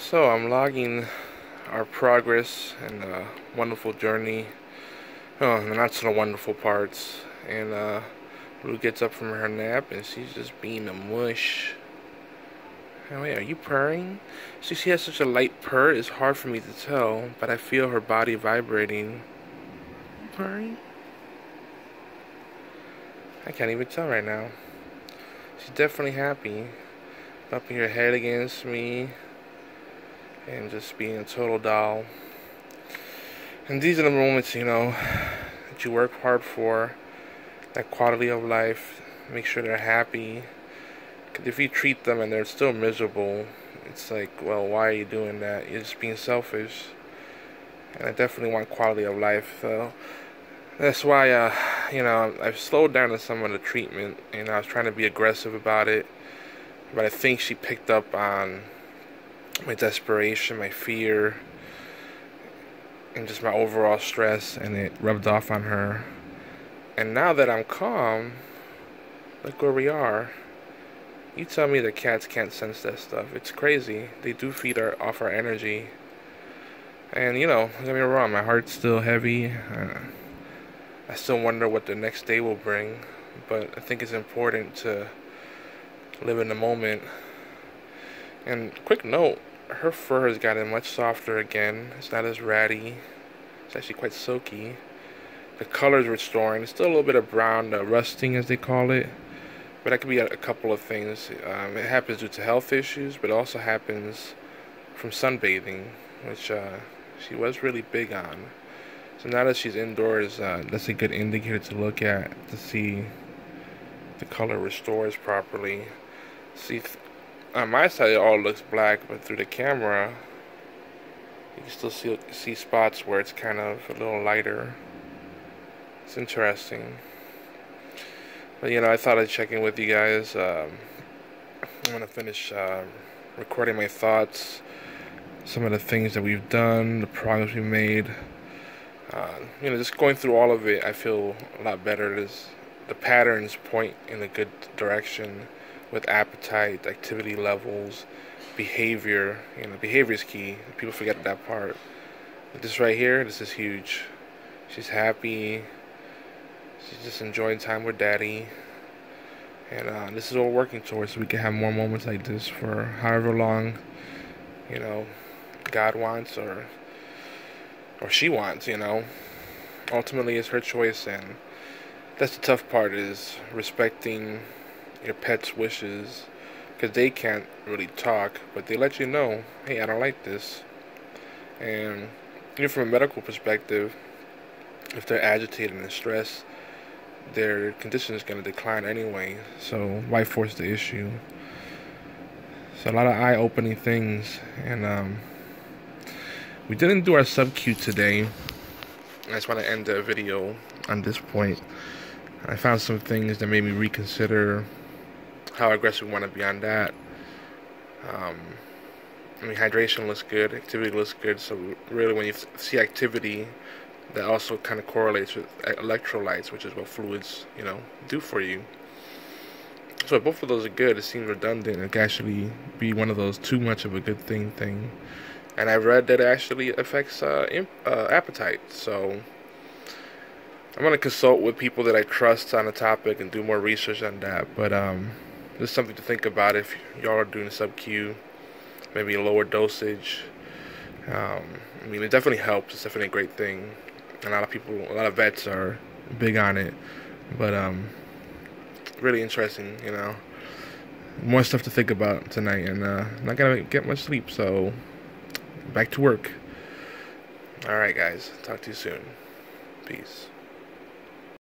So I'm logging our progress and wonderful journey. Oh, and not so wonderful parts. And Blue gets up from her nap and she's just being a mush. Oh wait, are you purring? See, she has such a light purr, it's hard for me to tell, but I feel her body vibrating. Purring? I can't even tell right now. She's definitely happy. Bumping her head against me and just being a total doll. And these are the moments, that you work hard for. That quality of life. Make sure they're happy. Because if you treat them and they're still miserable, it's like, well, why are you doing that? You're just being selfish. And I definitely want quality of life. So that's why, I've slowed down on some of the treatment. I was trying to be aggressive about it. But I think she picked up on my desperation, my fear, and just my overall stress, and it rubbed off on her. And now that I'm calm, look where we are. You tell me that cats can't sense that stuff. It's crazy. They do feed off our energy. And, don't get me wrong, my heart's still heavy. I still wonder what the next day will bring. But I think it's important to live in the moment. And quick note, her fur has gotten much softer again. It's not as ratty. It's actually quite silky. The color's restoring. It's still a little bit of brown rusting, as they call it. But that could be a couple of things. It happens due to health issues, but it also happens from sunbathing, which she was really big on. So now that she's indoors, that's a good indicator to look at to see the color restores properly. See, on my side it all looks black, but through the camera you can still see spots where it's kind of a little lighter. It's interesting. But I thought I'd check in with you guys. I'm gonna finish recording my thoughts, some of the things that we've done, the progress we made. Just going through all of it, I feel a lot better. The patterns point in a good direction with appetite, activity levels, behavior. Behavior is key. People forget that part. But this right here, this is huge. She's happy. She's just enjoying time with Daddy. And this is what we're working towards, so we can have more moments like this for however long, God wants or she wants, Ultimately, it's her choice, and that's the tough part, is respecting your pet's wishes, because they can't really talk, but they let you know, hey, I don't like this. And from a medical perspective, if they're agitated and stressed, their condition is going to decline anyway, so why force the issue? So a lot of eye-opening things. And we didn't do our sub-Q today. I just want to end the video on this point. I found some things that made me reconsider how aggressive we want to be on that. Hydration looks good, activity looks good, so really when you see activity, that also kind of correlates with electrolytes, which is what fluids, do for you. So if both of those are good, it seems redundant. It can actually be one of those too much of a good thing. And I've read that it actually affects appetite. So I'm going to consult with people that I trust on the topic and do more research on that. But just something to think about if y'all are doing sub-Q, maybe a lower dosage. It definitely helps. It's definitely a great thing. A lot of vets are big on it, but really interesting, More stuff to think about tonight, and not gonna get much sleep, so back to work. Alright guys, talk to you soon. Peace.